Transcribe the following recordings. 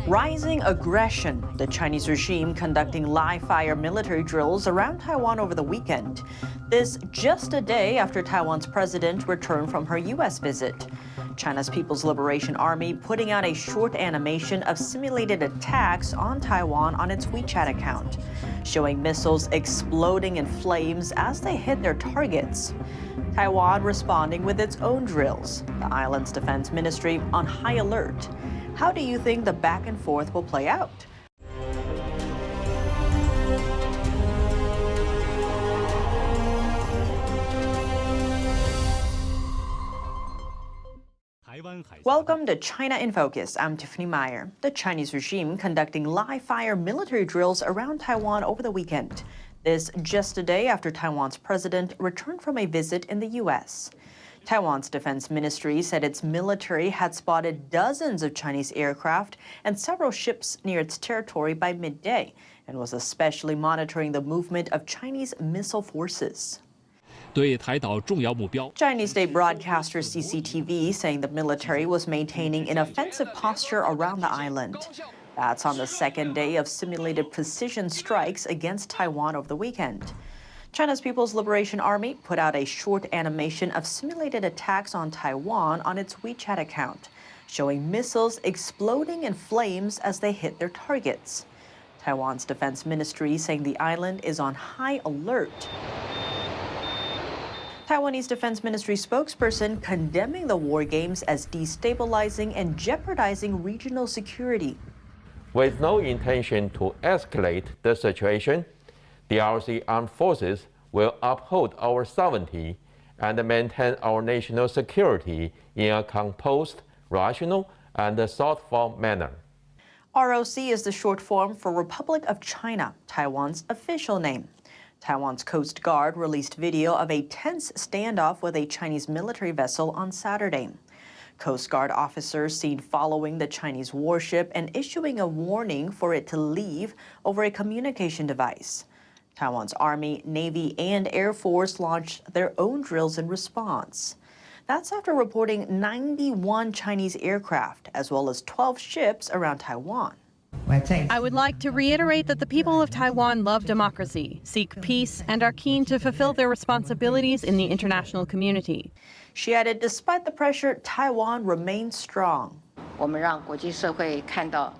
Rising aggression, the Chinese regime conducting live-fire military drills around Taiwan over the weekend. This just a day after Taiwan's president returned from her U.S. visit. China's People's Liberation Army putting out a short animation of simulated attacks on Taiwan on its WeChat account, showing missiles exploding in flames as they hit their targets. Taiwan responding with its own drills, the island's defense ministry on high alert. How do you think the back and forth will play out? Welcome to China in Focus. I'm Tiffany Meyer. The Chinese regime conducting live-fire military drills around Taiwan over the weekend. This just a day after Taiwan's president returned from a visit in the U.S. Taiwan's defense ministry said its military had spotted dozens of Chinese aircraft and several ships near its territory by midday and was especially monitoring the movement of Chinese missile forces. Chinese state broadcaster CCTV saying the military was maintaining an offensive posture around the island. That's on the second day of simulated precision strikes against Taiwan over the weekend. China's People's Liberation Army put out a short animation of simulated attacks on Taiwan on its WeChat account, showing missiles exploding in flames as they hit their targets. Taiwan's defense ministry saying the island is on high alert. Taiwanese Defense Ministry spokesperson condemning the war games as destabilizing and jeopardizing regional security. With no intention to escalate the situation, the RC Armed Forces will uphold our sovereignty and maintain our national security in a composed, rational, and thoughtful manner. ROC is the short form for Republic of China, Taiwan's official name. Taiwan's Coast Guard released video of a tense standoff with a Chinese military vessel on Saturday. Coast Guard officers seen following the Chinese warship and issuing a warning for it to leave over a communication device. Taiwan's Army, Navy, and Air Force launched their own drills in response. That's after reporting 91 Chinese aircraft, as well as 12 ships around Taiwan. I would like to reiterate that the people of Taiwan love democracy, seek peace, and are keen to fulfill their responsibilities in the international community. She added, despite the pressure, Taiwan remains strong.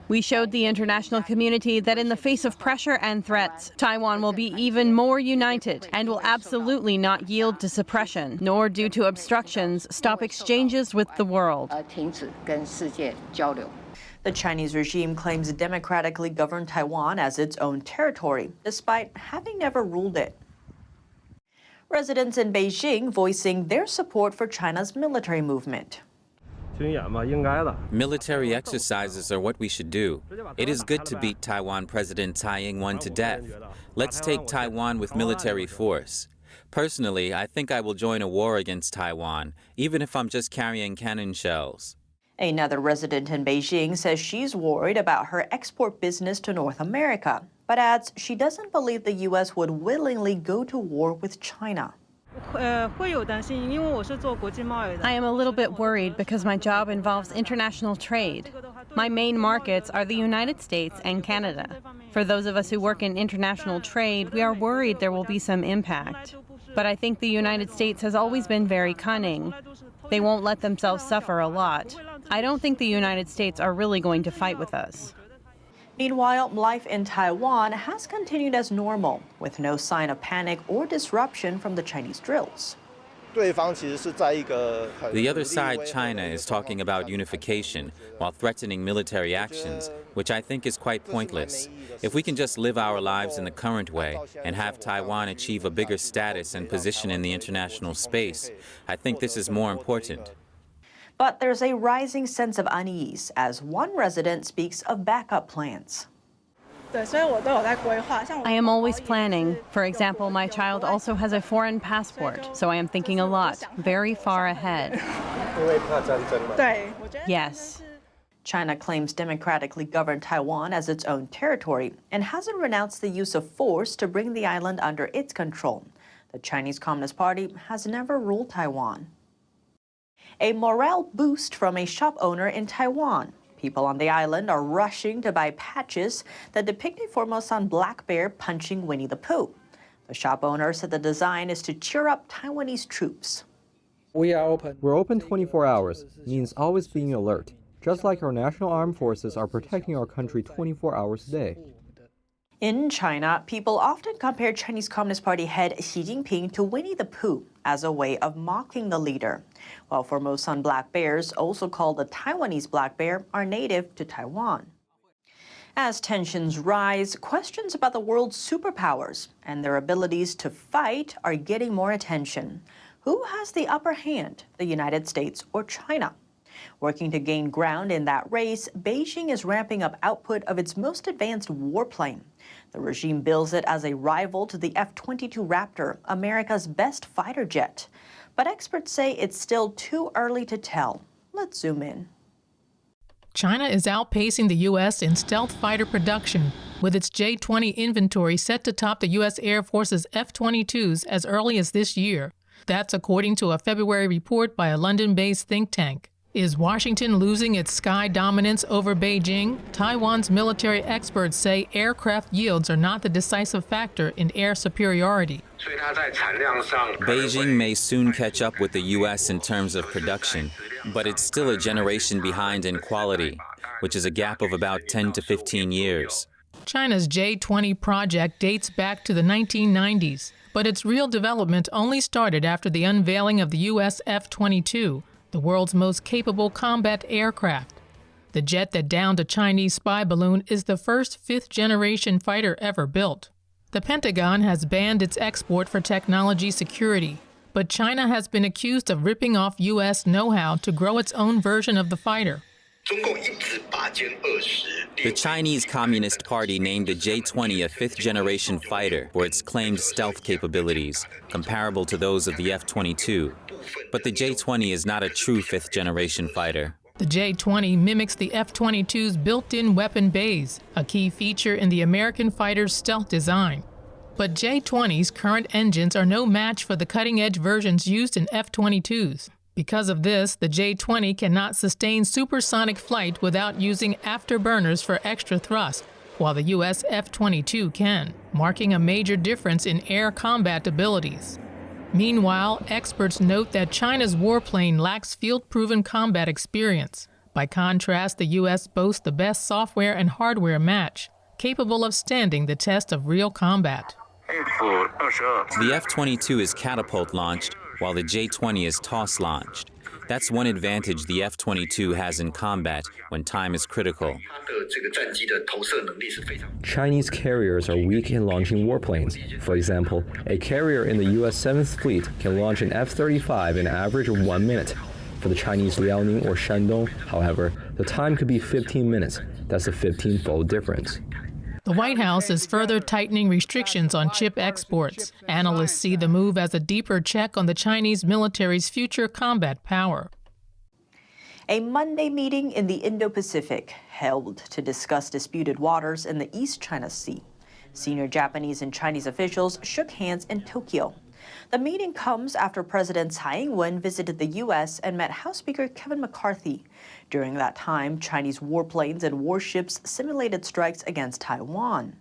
We showed the international community that in the face of pressure and threats, Taiwan will be even more united and will absolutely not yield to suppression, nor due to obstructions stop exchanges with the world. The Chinese regime claims democratically governed Taiwan as its own territory, despite having never ruled it. Residents in Beijing voicing their support for China's military movement. Military exercises are what we should do. It is good to beat Taiwan President Tsai Ing-wen to death. Let's take Taiwan with military force. Personally, I think I will join a war against Taiwan, even if I'm just carrying cannon shells. Another resident in Beijing says she's worried about her export business to North America, but adds she doesn't believe the U.S. would willingly go to war with China. I am a little bit worried because my job involves international trade. My main markets are the United States and Canada. For those of us who work in international trade, we are worried there will be some impact. But I think the United States has always been very cunning. They won't let themselves suffer a lot. I don't think the United States are really going to fight with us. Meanwhile, life in Taiwan has continued as normal, with no sign of panic or disruption from the Chinese drills. The other side, China, is talking about unification while threatening military actions, which I think is quite pointless. If we can just live our lives in the current way and have Taiwan achieve a bigger status and position in the international space, I think this is more important. But there's a rising sense of unease as one resident speaks of backup plans. I am always planning. For example, my child also has a foreign passport, so I am thinking a lot, very far ahead. Yes. China claims democratically governed Taiwan as its own territory and hasn't renounced the use of force to bring the island under its control. The Chinese Communist Party has never ruled Taiwan. A morale boost from a shop owner in Taiwan. People on the island are rushing to buy patches that depict a Formosan black bear punching Winnie the Pooh. The shop owner said the design is to cheer up Taiwanese troops. We are open. We're open 24 hours, means always being alert, just like our national armed forces are protecting our country 24 hours a day. In China, people often compare Chinese Communist Party head Xi Jinping to Winnie the Pooh as a way of mocking the leader, while Formosan black bears, also called the Taiwanese black bear, are native to Taiwan. As tensions rise, questions about the world's superpowers and their abilities to fight are getting more attention. Who has the upper hand, the United States or China? Working to gain ground in that race, Beijing is ramping up output of its most advanced warplane. The regime bills it as a rival to the F-22 Raptor, America's best fighter jet. But experts say it's still too early to tell. Let's zoom in. China is outpacing the U.S. in stealth fighter production, with its J-20 inventory set to top the U.S. Air Force's F-22s as early as this year. That's according to a February report by a London-based think tank. Is Washington losing its sky dominance over Beijing? Taiwan's military experts say aircraft yields are not the decisive factor in air superiority. Beijing may soon catch up with the U.S. in terms of production, but it's still a generation behind in quality, which is a gap of about 10 to 15 years. China's J-20 project dates back to the 1990s, but its real development only started after the unveiling of the U.S. F-22, the world's most capable combat aircraft. The jet that downed a Chinese spy balloon is the first fifth-generation fighter ever built. The Pentagon has banned its export for technology security, but China has been accused of ripping off U.S. know-how to grow its own version of the fighter. The Chinese Communist Party named the J-20 a fifth-generation fighter for its claimed stealth capabilities, comparable to those of the F-22. But the J-20 is not a true fifth-generation fighter. The J-20 mimics the F-22's built-in weapon bays, a key feature in the American fighter's stealth design. But J-20's current engines are no match for the cutting-edge versions used in F-22s. Because of this, the J-20 cannot sustain supersonic flight without using afterburners for extra thrust, while the U.S. F-22 can, marking a major difference in air combat abilities. Meanwhile, experts note that China's warplane lacks field-proven combat experience. By contrast, the U.S. boasts the best software and hardware match, capable of standing the test of real combat. The F-22 is catapult-launched, while the J-20 is toss-launched. That's one advantage the F-22 has in combat when time is critical. Chinese carriers are weak in launching warplanes. For example, a carrier in the U.S. 7th Fleet can launch an F-35 in an average of 1 minute. For the Chinese Liaoning or Shandong, however, the time could be 15 minutes. That's a 15-fold difference. The White House is further tightening restrictions on chip exports. Analysts see the move as a deeper check on the Chinese military's future combat power. A Monday meeting in the Indo-Pacific held to discuss disputed waters in the East China Sea. Senior Japanese and Chinese officials shook hands in Tokyo. The meeting comes after President Tsai Ing-wen visited the U.S. and met House Speaker Kevin McCarthy. During that time, Chinese warplanes and warships simulated strikes against Taiwan.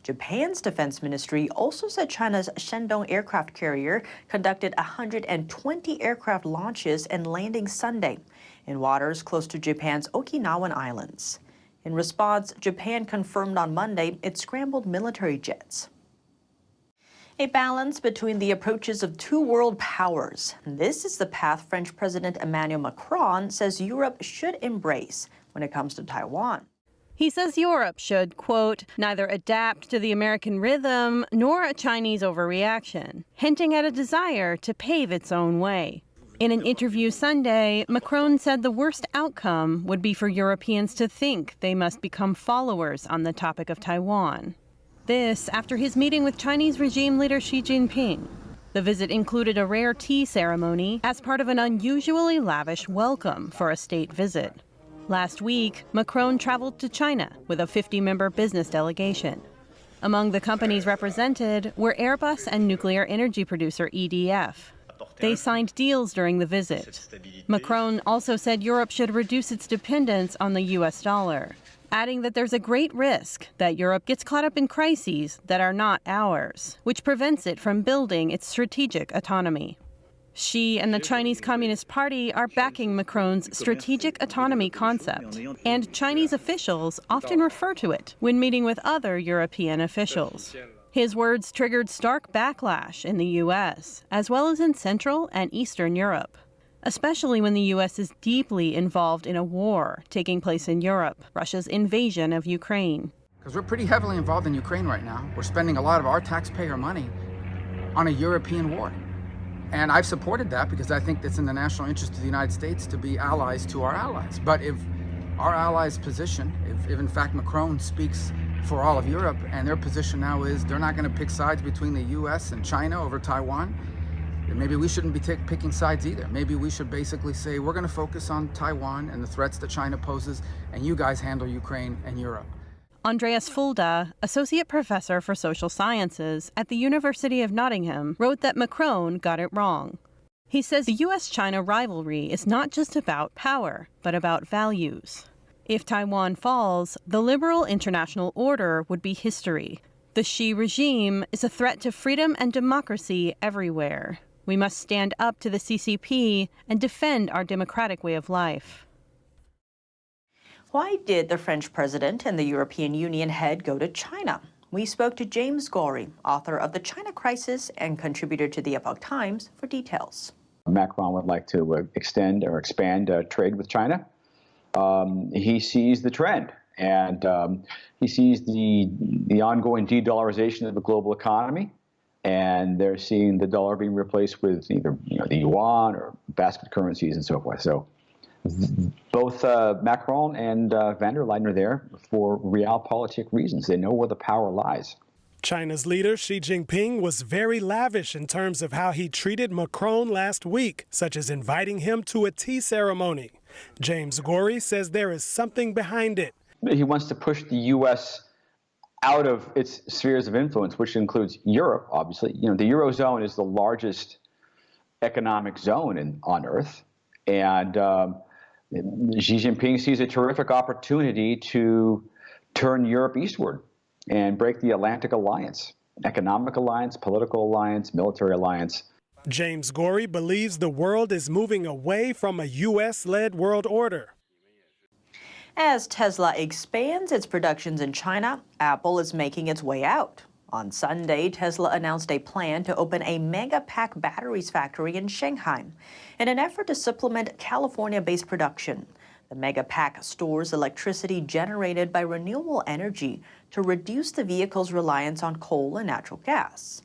Japan's defense ministry also said China's Shandong aircraft carrier conducted 120 aircraft launches and landings Sunday in waters close to Japan's Okinawan Islands. In response, Japan confirmed on Monday it scrambled military jets. A balance between the approaches of two world powers. This is the path French President Emmanuel Macron says Europe should embrace when it comes to Taiwan. He says Europe should, quote, neither adapt to the American rhythm nor a Chinese overreaction, hinting at a desire to pave its own way. In an interview Sunday, Macron said the worst outcome would be for Europeans to think they must become followers on the topic of Taiwan. This after his meeting with Chinese regime leader Xi Jinping. The visit included a rare tea ceremony as part of an unusually lavish welcome for a state visit. Last week, Macron traveled to China with a 50-member business delegation. Among the companies represented were Airbus and nuclear energy producer EDF. They signed deals during the visit. Macron also said Europe should reduce its dependence on the U.S. dollar, adding that there's a great risk that Europe gets caught up in crises that are not ours, which prevents it from building its strategic autonomy. Xi and the Chinese Communist Party are backing Macron's strategic autonomy concept, and Chinese officials often refer to it when meeting with other European officials. His words triggered stark backlash in the U.S., as well as in Central and Eastern Europe, especially when the U.S. is deeply involved in a war taking place in Europe, Russia's invasion of Ukraine. Because we're pretty heavily involved in Ukraine right now. We're spending a lot of our taxpayer money on a European war. And I've supported that because I think it's in the national interest of the United States to be allies to our allies. But if our allies' position, if in fact Macron speaks for all of Europe and their position now is they're not going to pick sides between the US and China over Taiwan, then maybe we shouldn't be picking sides either. Maybe we should basically say we're going to focus on Taiwan and the threats that China poses, and you guys handle Ukraine and Europe. Andreas Fulda, associate professor for social sciences at the University of Nottingham, wrote that Macron got it wrong. He says the U.S.-China rivalry is not just about power, but about values. If Taiwan falls, the liberal international order would be history. The Xi regime is a threat to freedom and democracy everywhere. We must stand up to the CCP and defend our democratic way of life. Why did the French president and the European Union head go to China? We spoke to James Gorrie, author of The China Crisis and contributor to the Epoch Times, for details. Macron would like to extend or expand trade with China. He sees the trend, and he sees the ongoing de-dollarization of the global economy, and they're seeing the dollar being replaced with either the yuan or basket currencies and so forth. So both Macron and van der Leyen are there for realpolitik reasons. They know where the power lies. China's leader Xi Jinping was very lavish in terms of how he treated Macron last week, such as inviting him to a tea ceremony. James Gorrie says there is something behind it. He wants to push the U.S. out of its spheres of influence, which includes Europe, obviously. The Eurozone is the largest economic zone on Earth, and Xi Jinping sees a terrific opportunity to turn Europe eastward and break the Atlantic alliance, economic alliance, political alliance, military alliance. James Gorrie believes the world is moving away from a U.S.-led world order. As Tesla expands its productions in China, Apple is making its way out. On Sunday, Tesla announced a plan to open a mega pack batteries factory in Shanghai in an effort to supplement California-based production. The mega pack stores electricity generated by renewable energy to reduce the vehicle's reliance on coal and natural gas.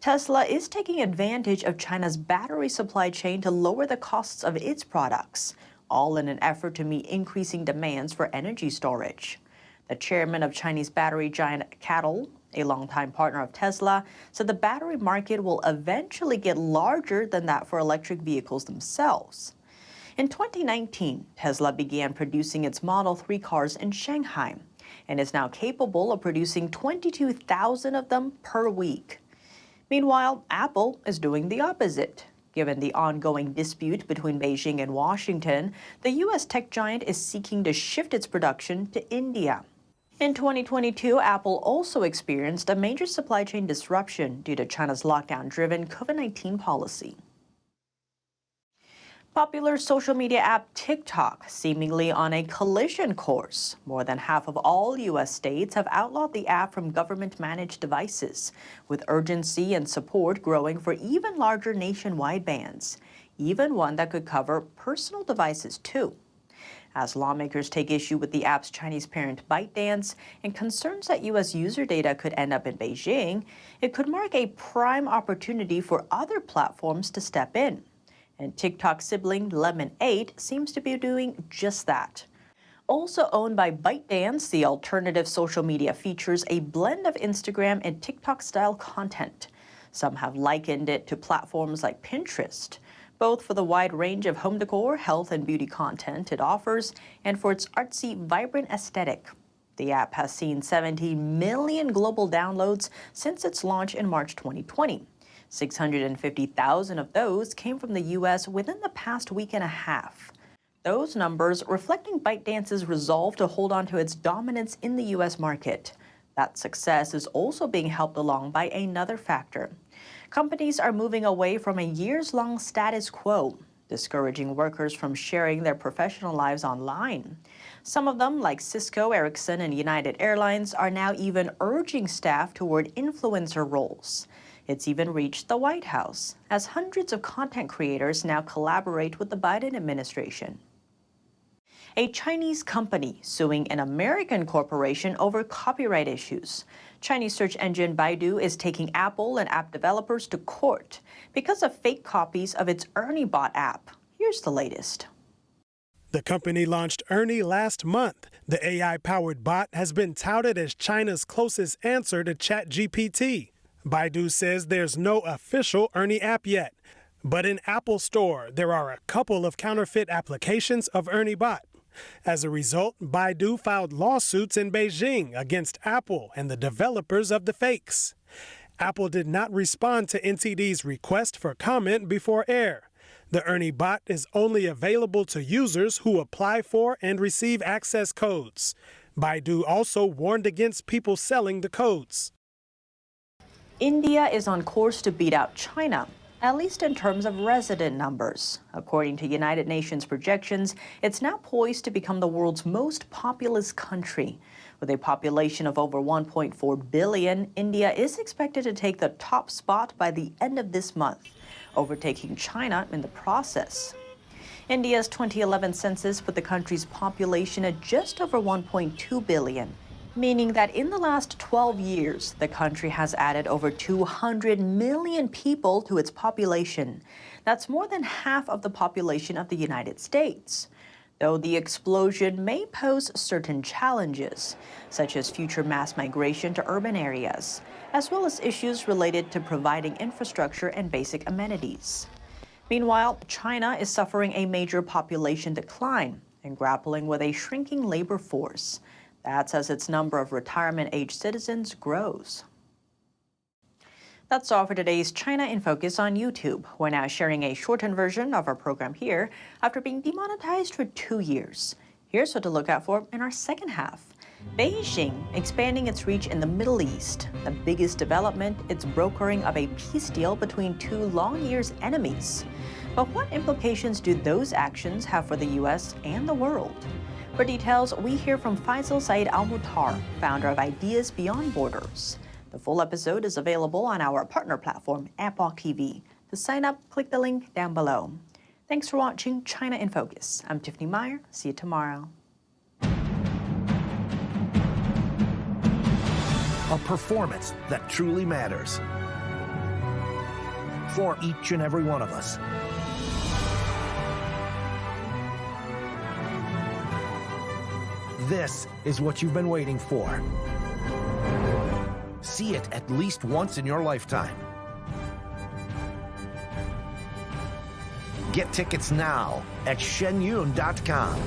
Tesla is taking advantage of China's battery supply chain to lower the costs of its products, all in an effort to meet increasing demands for energy storage. The chairman of Chinese battery giant CATL, a longtime partner of Tesla, said the battery market will eventually get larger than that for electric vehicles themselves. In 2019, Tesla began producing its Model 3 cars in Shanghai and is now capable of producing 22,000 of them per week. Meanwhile, Apple is doing the opposite. Given the ongoing dispute between Beijing and Washington, the U.S. tech giant is seeking to shift its production to India. In 2022, Apple also experienced a major supply chain disruption due to China's lockdown-driven COVID-19 policy. Popular social media app TikTok seemingly on a collision course. More than half of all U.S. states have outlawed the app from government-managed devices, with urgency and support growing for even larger nationwide bans, even one that could cover personal devices too. As lawmakers take issue with the app's Chinese parent ByteDance and concerns that U.S. user data could end up in Beijing, it could mark a prime opportunity for other platforms to step in. And TikTok's sibling Lemon8 seems to be doing just that. Also owned by ByteDance, the alternative social media features a blend of Instagram and TikTok-style content. Some have likened it to platforms like Pinterest, both for the wide range of home decor, health, and beauty content it offers, and for its artsy, vibrant aesthetic. The app has seen 17 million global downloads since its launch in March 2020. 650,000 of those came from the U.S. within the past week and a half. Those numbers reflecting ByteDance's resolve to hold on to its dominance in the U.S. market. That success is also being helped along by another factor. Companies are moving away from a years-long status quo, discouraging workers from sharing their professional lives online. Some of them, like Cisco, Ericsson, and United Airlines, are now even urging staff toward influencer roles. It's even reached the White House, as hundreds of content creators now collaborate with the Biden administration. A Chinese company suing an American corporation over copyright issues. Chinese search engine Baidu is taking Apple and app developers to court because of fake copies of its Ernie bot app. Here's the latest. The company launched Ernie last month. The AI-powered bot has been touted as China's closest answer to ChatGPT. Baidu says there's no official Ernie app yet. But in Apple Store, there are a couple of counterfeit applications of Ernie bot. As a result, Baidu filed lawsuits in Beijing against Apple and the developers of the fakes. Apple did not respond to NTD's request for comment before air. The Ernie bot is only available to users who apply for and receive access codes. Baidu also warned against people selling the codes. India is on course to beat out China, at least in terms of resident numbers. According to United Nations projections, it's now poised to become the world's most populous country. With a population of over 1.4 billion, India is expected to take the top spot by the end of this month, overtaking China in the process. India's 2011 census put the country's population at just over 1.2 billion, meaning that in the last 12 years, the country has added over 200 million people to its population. That's more than half of the population of the United States. Though the explosion may pose certain challenges, such as future mass migration to urban areas, as well as issues related to providing infrastructure and basic amenities. Meanwhile, China is suffering a major population decline and grappling with a shrinking labor force. That's as its number of retirement-age citizens grows. That's all for today's China in Focus on YouTube. We're now sharing a shortened version of our program here after being demonetized for 2 years. Here's what to look out for in our second half. Beijing expanding its reach in the Middle East. The biggest development, its brokering of a peace deal between two long-years enemies. But what implications do those actions have for the U.S. and the world? For details, we hear from Faisal Said Al-Mutar, founder of Ideas Beyond Borders. The full episode is available on our partner platform, Epoch TV. To sign up, click the link down below. Thanks for watching China in Focus. I'm Tiffany Meyer. See you tomorrow. A performance that truly matters for each and every one of us. This is what you've been waiting for. See it at least once in your lifetime. Get tickets now at shenyun.com.